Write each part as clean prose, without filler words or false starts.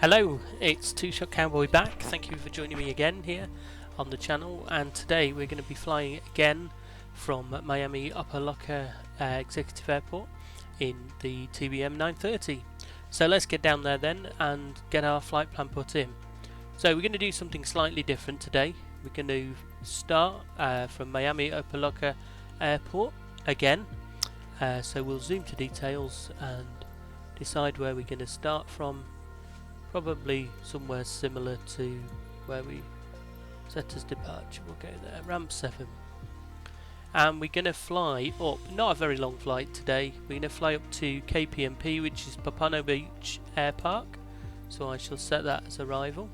Hello, it's Two Shot Cowboy back. Thank you for joining me again here on the channel, and today we're going to be flying again from Miami Opa Locka Executive Airport in the TBM 930. So let's get down there then and get our flight plan put in. So we're going to do something slightly different today. We're going to start from Miami Opa Locka Airport again. So we'll zoom to details and decide where we're going to start from. Probably somewhere similar to where we set as departure. We'll go there, ramp 7. And we're going to fly up, not a very long flight today, we're going to fly up to KPMP, which is Palamero Beach Air Park. So I shall set that as arrival.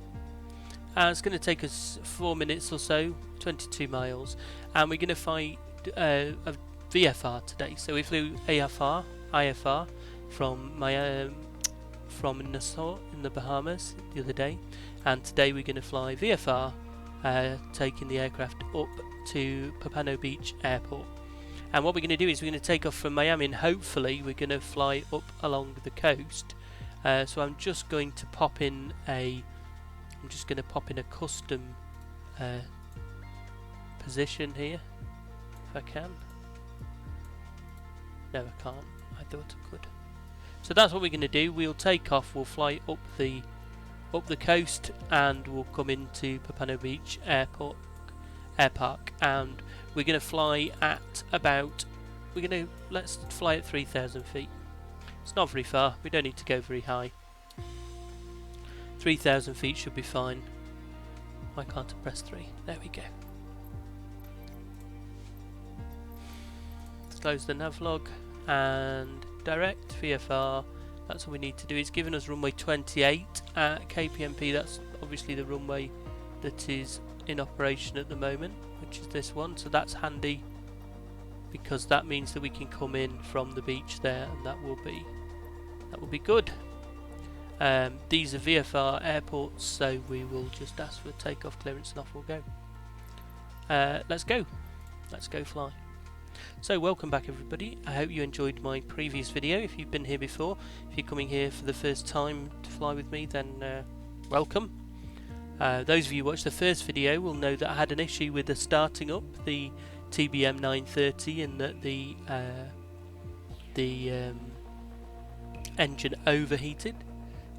It's going to take us 4 minutes or so, 22 miles. And we're going to fly a VFR today. So we flew IFR from Nassau in the Bahamas the other day, and today we're going to fly VFR, taking the aircraft up to Palamero Beach Airport. And what we're going to do is we're going to take off from Miami, and hopefully we're going to fly up along the coast. So I'm just going to pop in a custom position here, if I can. No, I can't. I thought I could. So that's what we're going to do. We'll take off, we'll fly up the coast, and we'll come into Palamero Beach Air Park, and we're going to fly at about, let's fly at 3,000 feet. It's not very far, we don't need to go very high. 3,000 feet should be fine. Why can't I press 3? There we go. Let's close the navlog and direct VFR. That's what we need to do. It's given us runway 28 at KPMP. That's obviously the runway that is in operation at the moment, which is this one. So that's handy because that means that we can come in from the beach there, and that will be good. These are VFR airports, so we will just ask for takeoff clearance and off we'll go. Let's go fly. So welcome back everybody. I hope you enjoyed my previous video. If you've been here before, if you're coming here for the first time to fly with me, then welcome. Those of you who watched the first video will know that I had an issue with the starting up the TBM 930, and that the engine overheated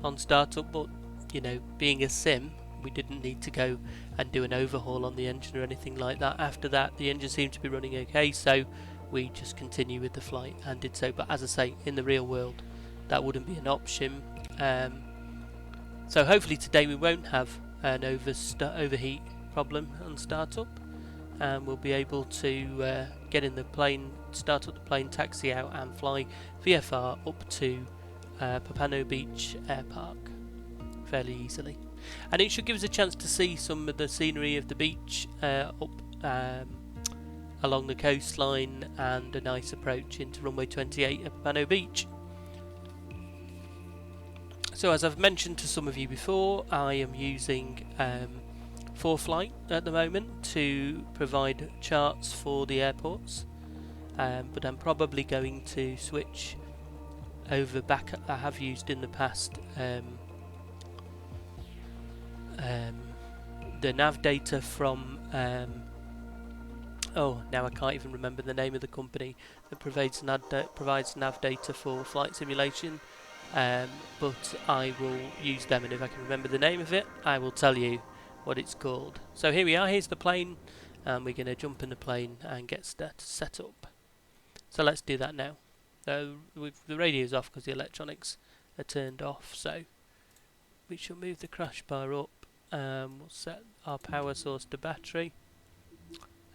on startup. But you know, being a sim, we didn't need to go and do an overhaul on the engine or anything like that. After that, the engine seemed to be running okay, so we just continue with the flight and did so. But as I say, in the real world, that wouldn't be an option. So hopefully today we won't have an overheat problem on startup, and we'll be able to get in the plane, start up the plane, taxi out, and fly VFR up to Palamero Beach Air Park fairly easily. And it should give us a chance to see some of the scenery of the beach up along the coastline, and a nice approach into runway 28 at Palamero Beach. So as I've mentioned to some of you before, I am using 4Flight at the moment to provide charts for the airports, but I'm probably going to switch over back. I have used in the past the nav data from now I can't even remember the name of the company that provides nav data for flight simulation, but I will use them, and if I can remember the name of it, I will tell you what it's called. So here we are, here's the plane, and we're going to jump in the plane and get set up. So let's do that now. The radio's off because the electronics are turned off, so we shall move the crash bar up. We'll set our power source to battery,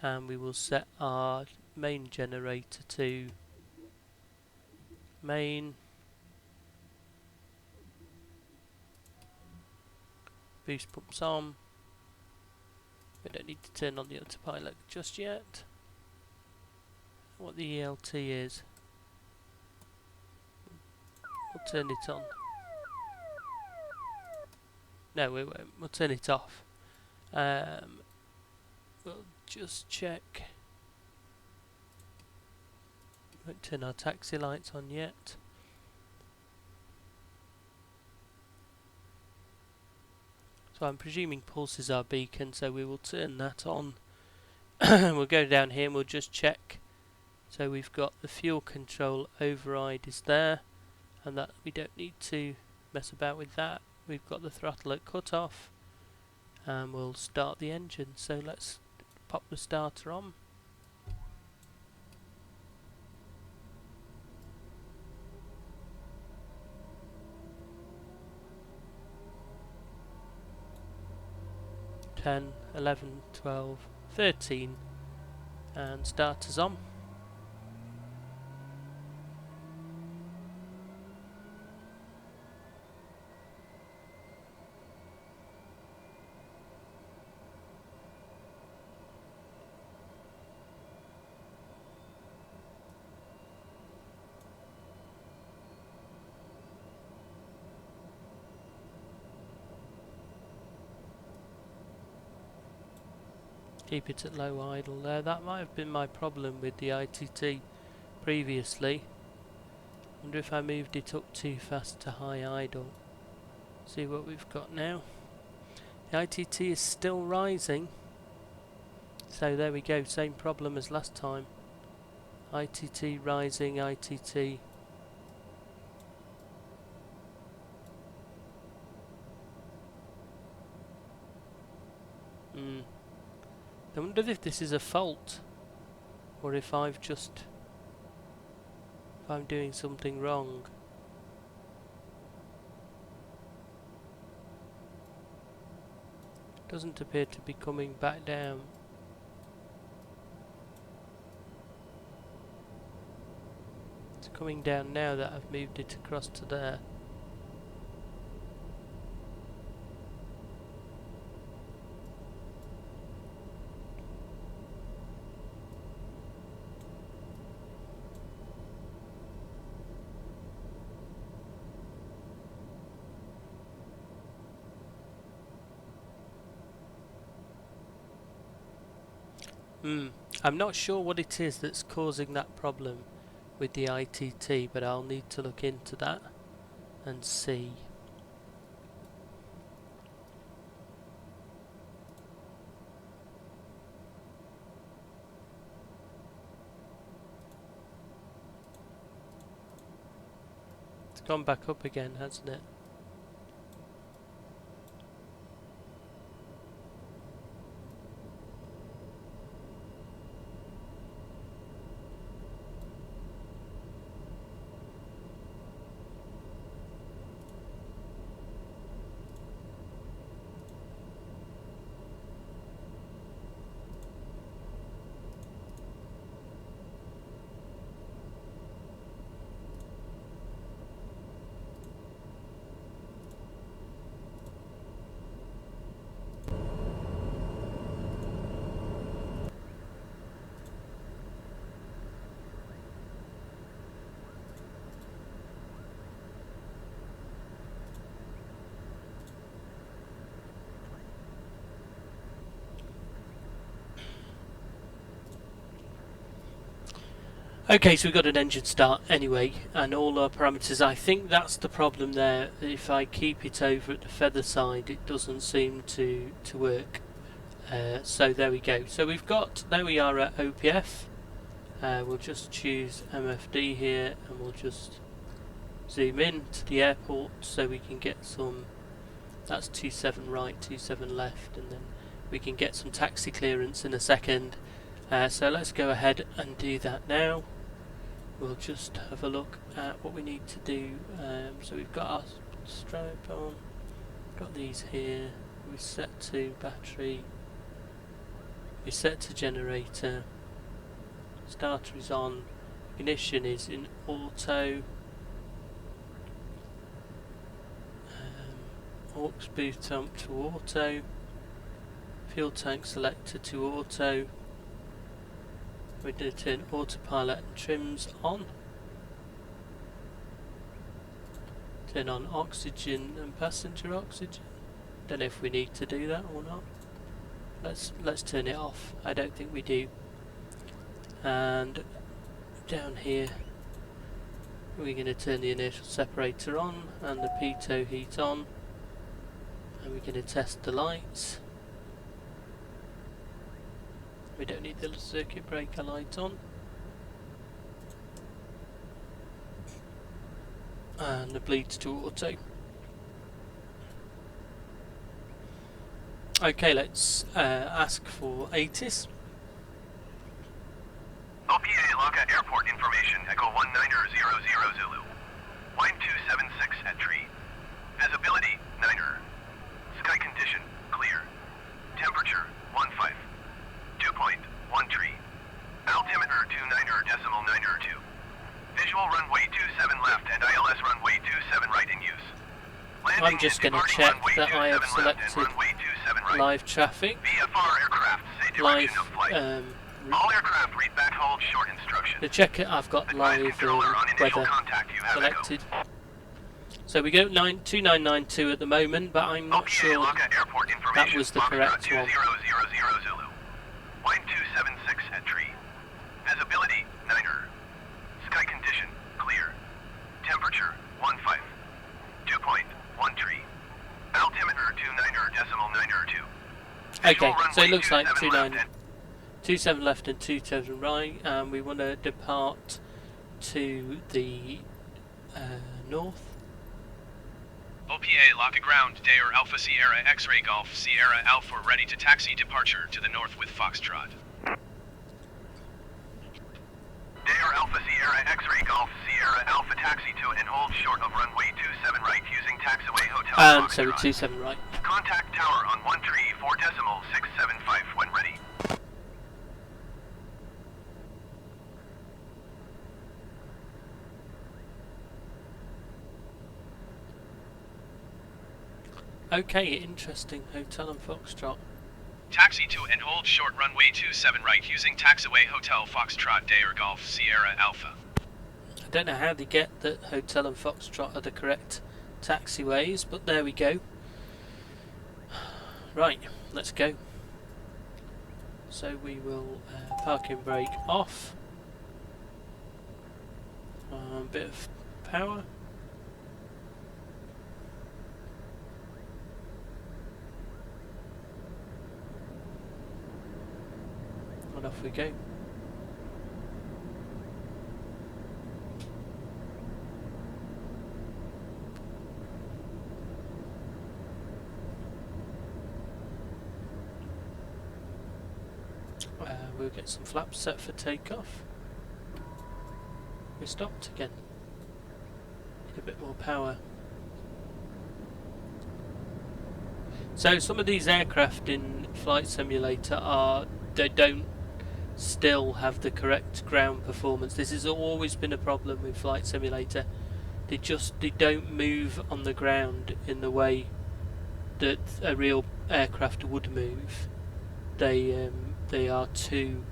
and we will set our main generator to main. Boost pumps on. We don't need to turn on the autopilot just yet. What the ELT is, we'll turn it on. No, we won't. We'll turn it off. We'll just check. Won't turn our taxi lights on yet. So I'm presuming pulse is our beacon, so we will turn that on. We'll go down here and we'll just check. So we've got the fuel control override is there, and that we don't need to mess about with that. We've got the throttle at cut-off, and we'll start the engine. So let's pop the starter on. Ten, 11, 12, 13, and starters on. Keep it at low idle there. That might have been my problem with the ITT previously. Wonder if I moved it up too fast to high idle. See what we've got now. The ITT is still rising. So there we go, same problem as last time. ITT rising, ITT. I wonder if this is a fault, or if I'm doing something wrong. Doesn't appear to be coming back down. It's coming down now that I've moved it across to there. I'm not sure what it is that's causing that problem with the ITT, but I'll need to look into that and see. It's gone back up again, hasn't it? Okay, so we've got an engine start anyway, and all our parameters. I think that's the problem there. If I keep it over at the feather side, it doesn't seem to work. So there we go. So there we are at OPF. We'll just choose MFD here, and we'll just zoom in to the airport so we can get some. That's 27 right, 27 left, and then we can get some taxi clearance in a second. So let's go ahead and do that now. We'll just have a look at what we need to do. So we've got our strobe on, got these here, we set to battery, we set to generator, starter is on, ignition is in auto, aux boot pump to auto, fuel tank selector to auto. We're going to turn autopilot and trims on. Turn on oxygen and passenger oxygen. Don't know if we need to do that or not. Let's turn it off. I don't think we do. And down here we're going to turn the inertial separator on and the pitot heat on. And we're going to test the lights. We don't need the circuit breaker light on. And the bleeds to auto. Okay, let's ask for ATIS. Opa Locka Airport information, Echo 1900 Zulu. Line 276 at tree. Visibility, 9er. Sky condition, clear. Temperature, 15. 2.1 tree. Altimeter 29.902. Visual runway 27 left and ILS runway 27 right in use. Landing I'm just going to check that I have selected live traffic. VFR aircraft, say direction of flight. All aircraft read back hold short instructions. To check it, I've got live weather selected. So we go 2992 at the moment, but I'm not sure that was the correct one. Zulu. Line 276 at tree. Visibility, 9er. Sky condition, clear. Temperature, 15. 2.1 tree. Altimeter 29.902. Okay, so it looks like 27 left and 27 right, and we want to depart to the north. Opa Locka ground, Dair Alpha Sierra X-Ray Golf Sierra Alpha ready to taxi departure to the north with Foxtrot. Dair Alpha Sierra X-Ray Golf Sierra Alpha taxi to and hold short of runway 27 right using taxiway hotel And Foxtrot. so we're 27 right. Contact tower on 13.675 when ready. Okay, interesting. Hotel and Foxtrot. Taxi to and hold short runway 27 right using taxiway hotel Foxtrot Dair Golf Sierra Alpha. I don't know how they get that Hotel and Foxtrot are the correct taxiways, but there we go. Right, let's go. So we will parking brake off. Bit of power. And off we go. We'll get some flaps set for takeoff. We stopped again. Need a bit more power. So some of these aircraft in Flight Simulator they don't still have the correct ground performance. This has always been a problem with Flight Simulator. They don't move on the ground in the way that a real aircraft would move. They are too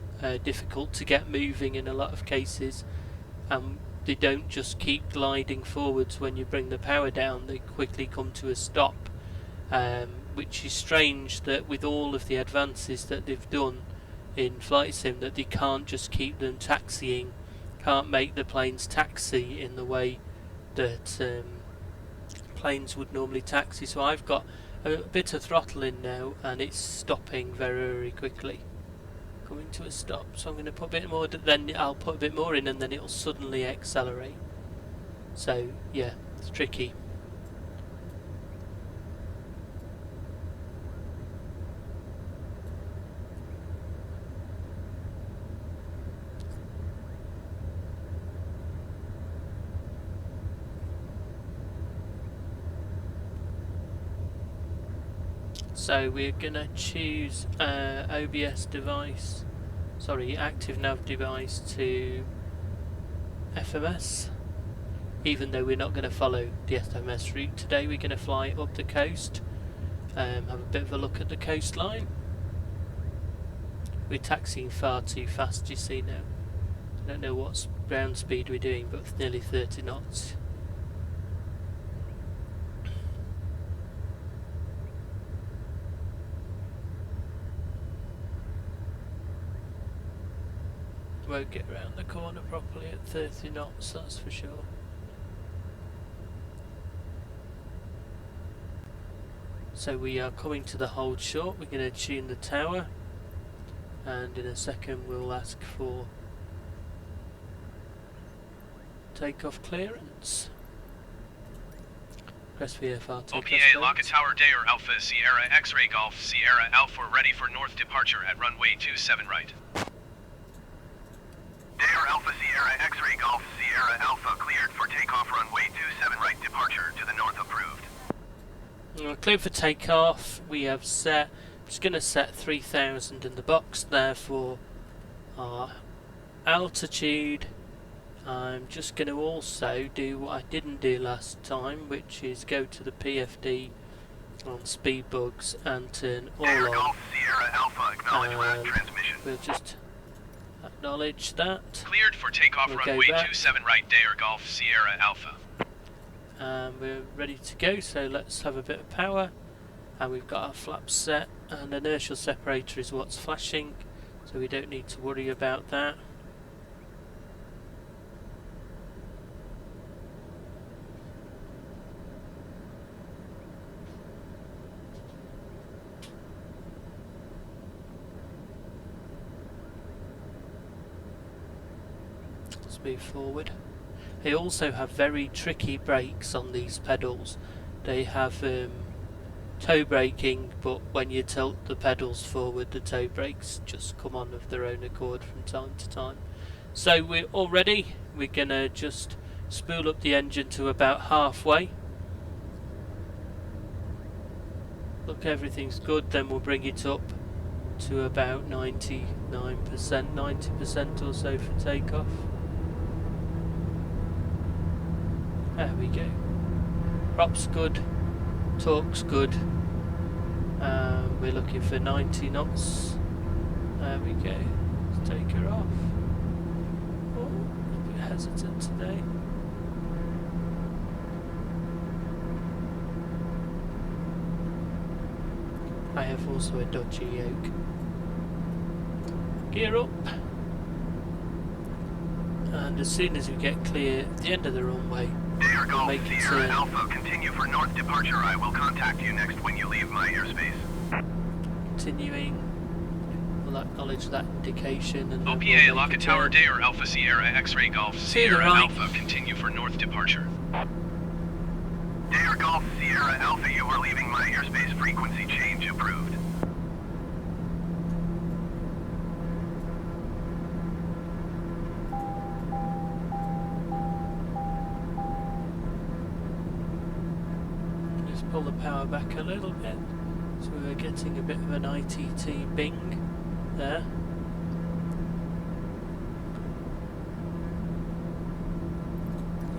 difficult to get moving in a lot of cases, and they don't just keep gliding forwards when you bring the power down. They quickly come to a stop, which is strange that with all of the advances that they've done in Flight Sim, that they can't just keep them taxiing, can't make the planes taxi in the way that planes would normally taxi. So I've got a bit of throttle in now and it's stopping very, very quickly, coming to a stop. So I'm going to put a bit more, then I'll put a bit more in and then it'll suddenly accelerate. So yeah, it's tricky. So we're gonna choose OBS device, sorry, active nav device to FMS. Even though we're not going to follow the FMS route today, we're going to fly up the coast, have a bit of a look at the coastline. We're taxiing far too fast, you see now. I don't know what ground speed we're doing, but it's nearly 30 knots. Won't get around the corner properly at 30 knots, that's for sure. So we are coming to the hold short. We're going to tune the tower, and in a second we'll ask for takeoff clearance. Press VFR takeoff OPA Locka Tower Dair Alpha Sierra X-Ray Golf Sierra Alpha ready for north departure at runway 27 right. Dair Alpha Sierra X-Ray Golf Sierra Alpha cleared for takeoff runway 27 right departure to the north approved. Clear for takeoff. We have set, just going to set 3000 in the box there for our altitude. I'm just going to also do what I didn't do last time, which is go to the PFD on speed bugs and turn all Dair on. Golf Sierra Alpha acknowledge last transmission. We'll just acknowledge that. Cleared for takeoff We'll runway go back. 27 right Dair Golf Sierra Alpha. We're ready to go, so let's have a bit of power. And we've got our flaps set, and inertial separator is what's flashing, so we don't need to worry about that. Let's move forward. They also have very tricky brakes on these pedals. They have toe braking, but when you tilt the pedals forward, the toe brakes just come on of their own accord from time to time. So we're all ready. We're gonna just spool up the engine to about halfway. Look, everything's good, then we'll bring it up to about 99%, 90% or so for takeoff. There we go. Prop's good, torque's good. We're looking for 90 knots. There we go. Let's take her off. Oh, a bit hesitant today. I have also a dodgy yoke. Gear up. And as soon as we get clear at the end of the runway, Dair Golf make it Sierra turn. Alpha continue for north departure. I will contact you next when you leave my airspace. Continuing, we'll acknowledge that indication. And then OPA we'll make Locka a Tower turn. Dair Alpha Sierra X-Ray Golf To the Sierra right. Alpha continue for north departure. Dair Golf Sierra Alpha, you are leaving my airspace. Frequency change approved. Just pull the power back a little bit, so we're getting a bit of an ITT bing there.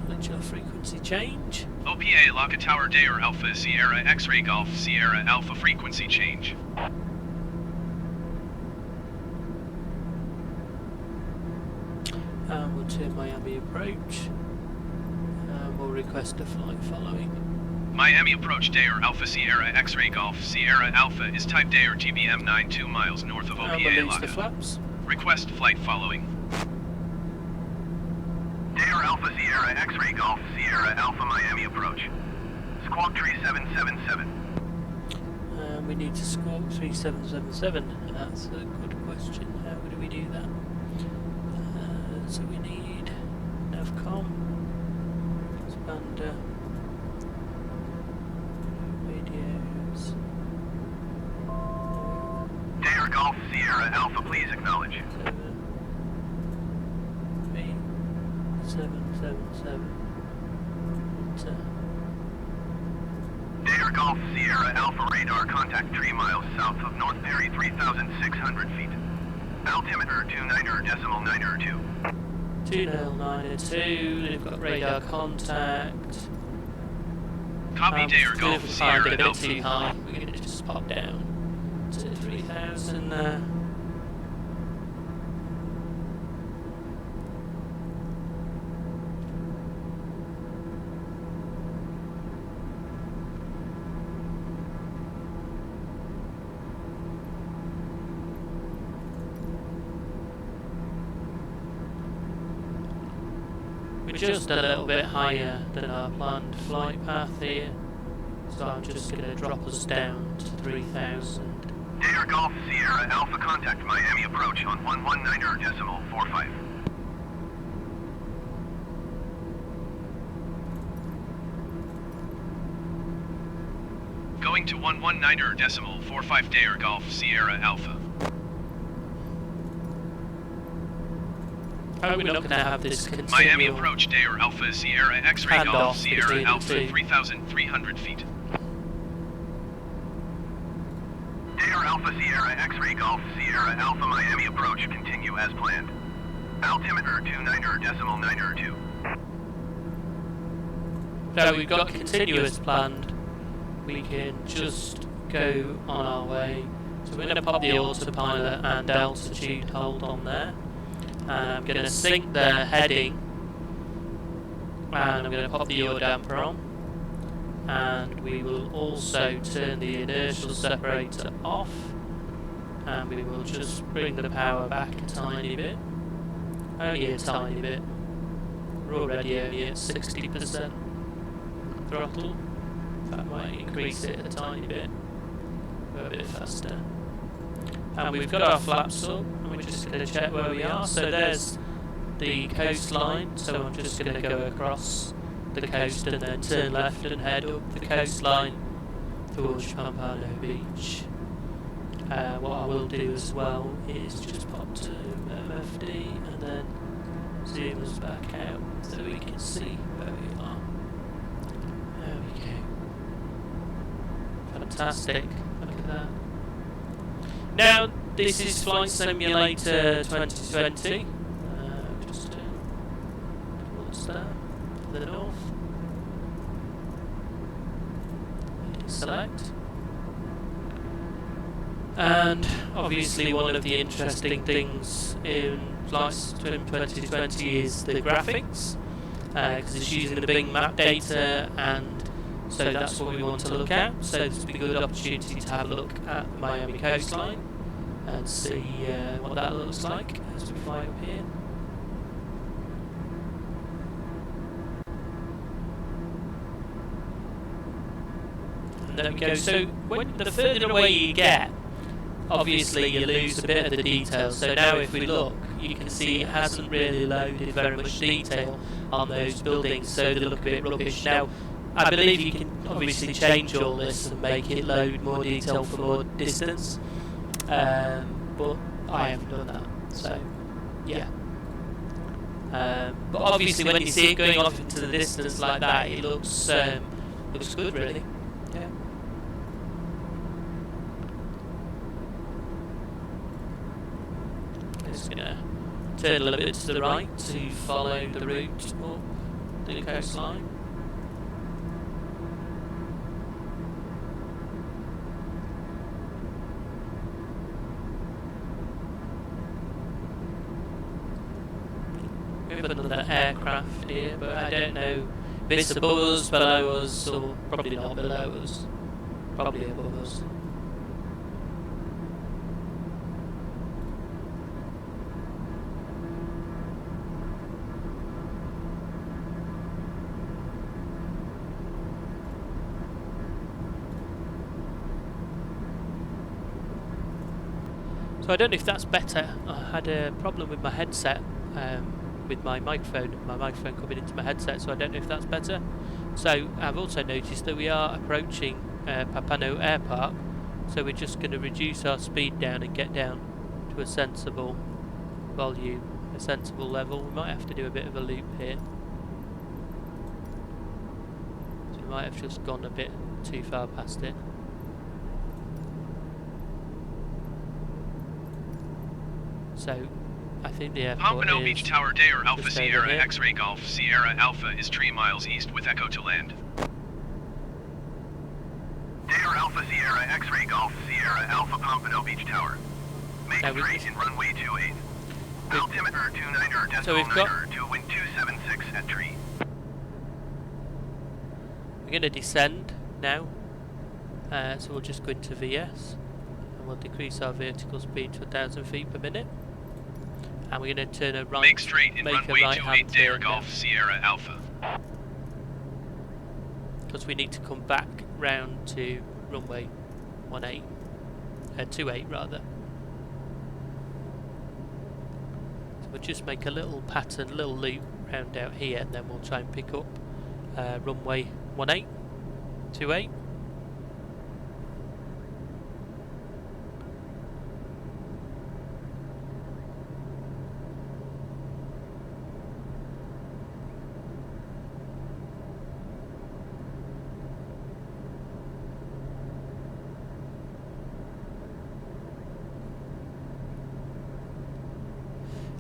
Acknowledge our frequency change. OPA Locka Tower Dair Alpha Sierra X-Ray Golf Sierra Alpha frequency change. And we'll turn Miami approach. And we'll request a flight following. Miami approach Dair Alpha Sierra X-Ray Golf Sierra Alpha is type Dair TBM 92 miles north of And OPA release the Locka. flaps. Request flight following. Dair Alpha Sierra X-Ray Golf Sierra Alpha Miami approach. Squawk tree 777. We need to squawk 3777. That's a good question. How do we do that? So we need navcom, expander, radios. Dair Golf Sierra Alpha, please acknowledge. 737. Enter. Dair Golf Sierra Alpha radar contact 3 miles south of North Perry, 3,600 feet. Altimeter 29.92. 2092, they've got radar contact. Copy Dair If Golf we find Sierra it a bit Alpha. too high, we're going to just pop down to 3000 there. We're just a little bit higher than our planned flight path here, So I'm just going to drop us down to 3,000. Dare Golf Sierra Alpha contact Miami approach on 119.45. Going to 119.45 Dare Golf Sierra Alpha. Oh, we're not going to have this continual Miami approach Dare Alpha Sierra X-ray handoff Golf Sierra between the Alpha two. 3,300 feet. Dare Alpha Sierra X-ray Golf Sierra Alpha Miami approach continue as planned. Altimeter 29.92. So we've got continuous planned. We can just go on our way. So we're going to pop the autopilot and altitude hold on there. And I'm going to sync the heading. And I'm going to pop the yaw damper on. And we will also turn the inertial separator off. And we will just bring the power back a tiny bit. Only a tiny bit. We're already only at 60% throttle. That might increase it a tiny bit. Go a bit faster. And we've got our flaps up, and we're just going to check where we are. So there's the coastline, so I'm just going to go across the coast and then turn left and head up the coastline towards Palamero Beach. What I will do as well is just pop to MFD and then zoom us back out so we can see where we are. There we go. Fantastic, look at that. Now, this is Flight Simulator 2020. Just towards that, to the north. Select. And obviously one of the interesting things in Flight Sim 2020 is the graphics, because it's using the Bing map data, and so that's what we want to look at. So this will be a good opportunity to have a look at the Miami coastline and see what that looks like as we fly up here. And there we go. So when the further away you get, obviously you lose a bit of the detail. So now if we look, you can see it hasn't really loaded very much detail on those buildings, so they look a bit rubbish. Now, I believe you can obviously change all this and make it load more detail for more distance, but I haven't done that, so yeah. But obviously when you see it going off into the distance like that, it looks good really. Yeah. Just gonna turn a little bit to the right to follow the route up the coastline. We have another aircraft here, but I don't know if it's above us, below us, or probably not below us. Probably above us. So I don't know if that's better. I had a problem with my headset, with my microphone coming into my headset, so I don't know if that's better. So I've also noticed that we are approaching Palamero Airport, so we're just going to reduce our speed down and get down to a sensible volume, a sensible level. We might have to do a bit of a loop here. So we might have just gone a bit too far past it. So I think the airport Palamero is Beach Tower Dare Alpha just over Sierra here. X-ray Golf Sierra Alpha is 3 miles east with Echo to land. Dare Alpha Sierra X-ray Golf Sierra Alpha Palamero Beach Tower. Make Now we've straight just- in runway 28. Altimeter 29 So we've got- to wind 276 at tree. We're going to descend now, so we'll just go into VS and we'll decrease our vertical speed to 1,000 feet per minute, and we're going to turn a right, Make straight in make a runway right 28 hand Dare turn Golf Sierra Alpha. because we need to come back round to runway 28 rather. So we'll just make a little pattern, little loop round out here, and then we'll try and pick up runway 28.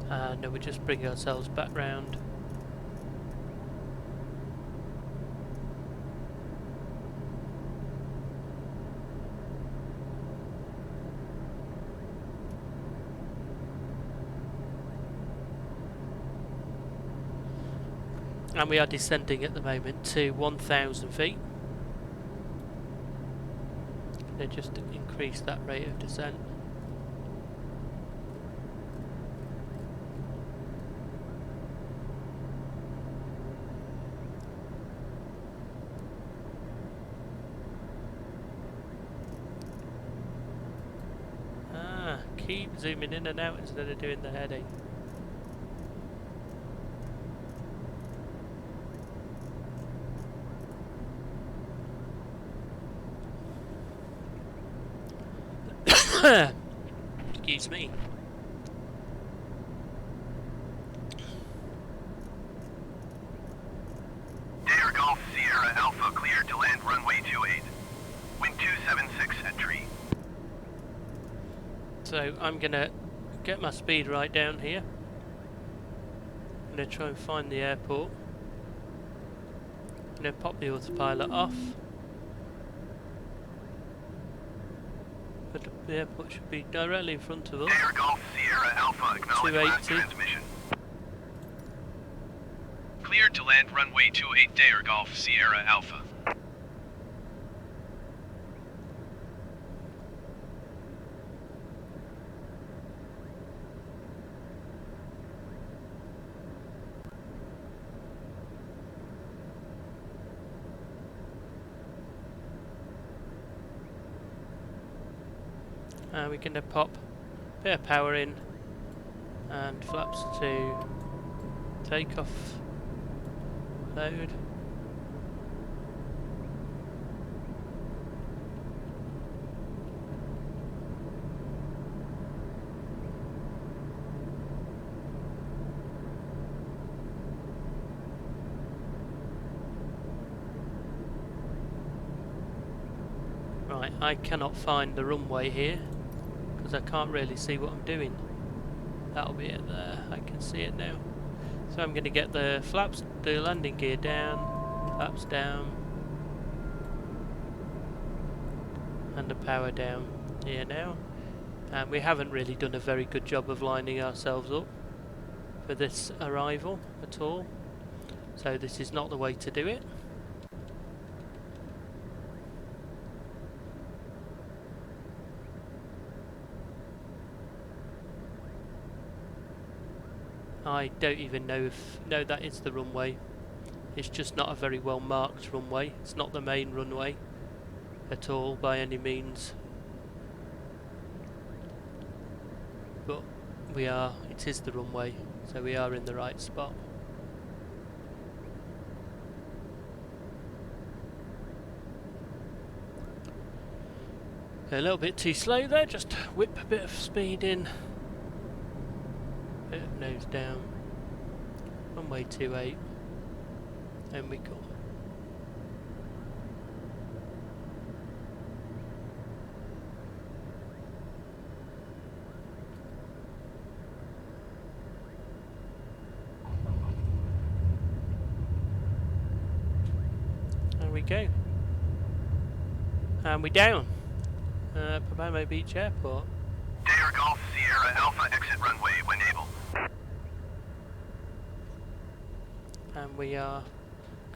And then we just bring ourselves back round. And we are descending at the moment to 1,000 feet. They just increase that rate of descent. Keep zooming in and out instead of doing the heading. Excuse me. Dare Golf Sierra Alpha cleared to land runway 28. Wind 276 at tree. So I'm gonna get my speed right down here. I'm gonna try and find the airport. I'm gonna pop the autopilot off. But the airport should be directly in front of us. Dare Golf Sierra Alpha acknowledge last 280. transmission. Cleared to land runway 28 Dare Golf Sierra Alpha. We're going to pop a bit of power in and flaps to take off load. Right, I cannot find the runway here because I can't really see what I'm doing. That'll be it there, I can see it now. So I'm going to get the flaps, the landing gear down, flaps down, and the power down here now. And we haven't really done a very good job of lining ourselves up for this arrival at all. So this is not the way to do it. I don't even know if that is the runway. It's just not a very well marked runway. It's not the main runway at all by any means. But it is the runway, so we are in the right spot. A little bit too slow there, just whip a bit of speed in. Bit of nose down. Runway 28. And we go. There we go. And we're down. Palamero Beach Airport. Dare Golf Sierra Alpha exit runway when able. And we are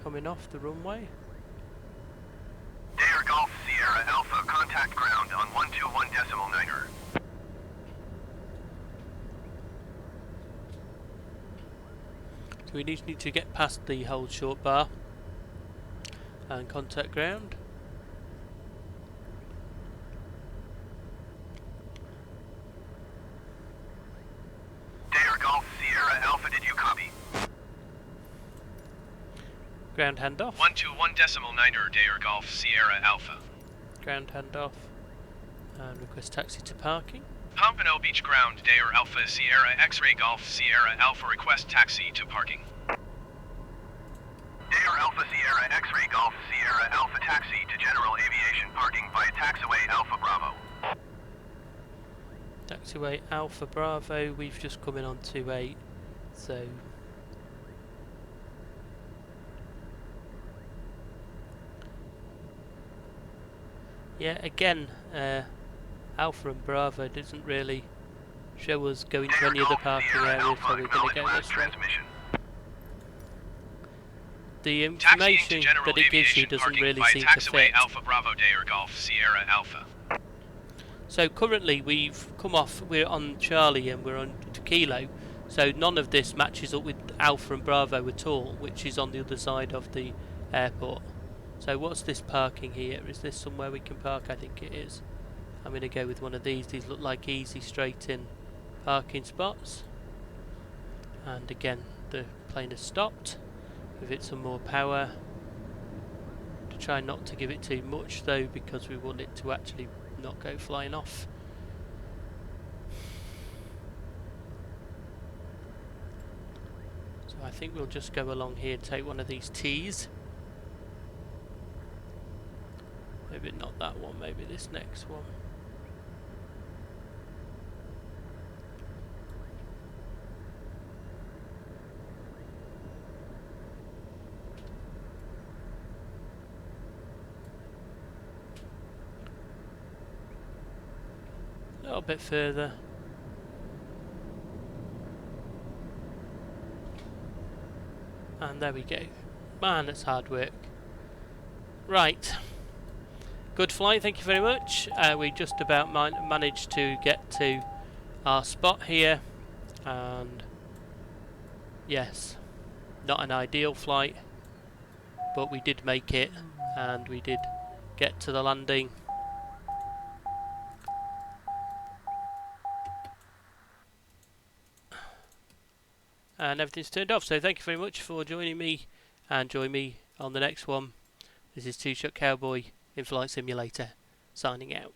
coming off the runway. Dare Golf Sierra Alpha contact ground on 121.9er. So we need to get past the hold short bar and contact ground. Ground handoff. 121.9er Dayer Golf Sierra Alpha. Ground handoff. And request taxi to parking. Palamero Beach Ground Dayer Alpha Sierra X-Ray Golf Sierra Alpha request taxi to parking. Dayer Alpha Sierra X-Ray Golf Sierra Alpha taxi to general aviation parking via taxiway Alpha Bravo. Taxiway Alpha Bravo, we've just come in on 28, so yeah, again, Alpha and Bravo doesn't really show us going to any of the parking areas, so we're going to go this way. The information that it gives you doesn't really seem to fit. Alpha Bravo Dayer Golf Sierra Alpha. So currently we've come off, we're on Charlie and we're on to Kilo, so none of this matches up with Alpha and Bravo at all, which is on the other side of the airport. So what's this parking here? Is this somewhere we can park? I think it is. I'm going to go with one of these. These look like easy straight in parking spots. And again, the plane has stopped. Give it some more power. To try not to give it too much though, because we want it to actually not go flying off. So I think we'll just go along here and take one of these T's. Maybe not that one, maybe this next one. A little bit further. And there we go. Man, that's hard work. Right. Good flight, thank you very much. We just about managed to get to our spot here. And yes, not an ideal flight, but we did make it and we did get to the landing. And everything's turned off, so thank you very much for joining me, and join me on the next one. This is Two Shot Cowboy in Flight Simulator, signing out.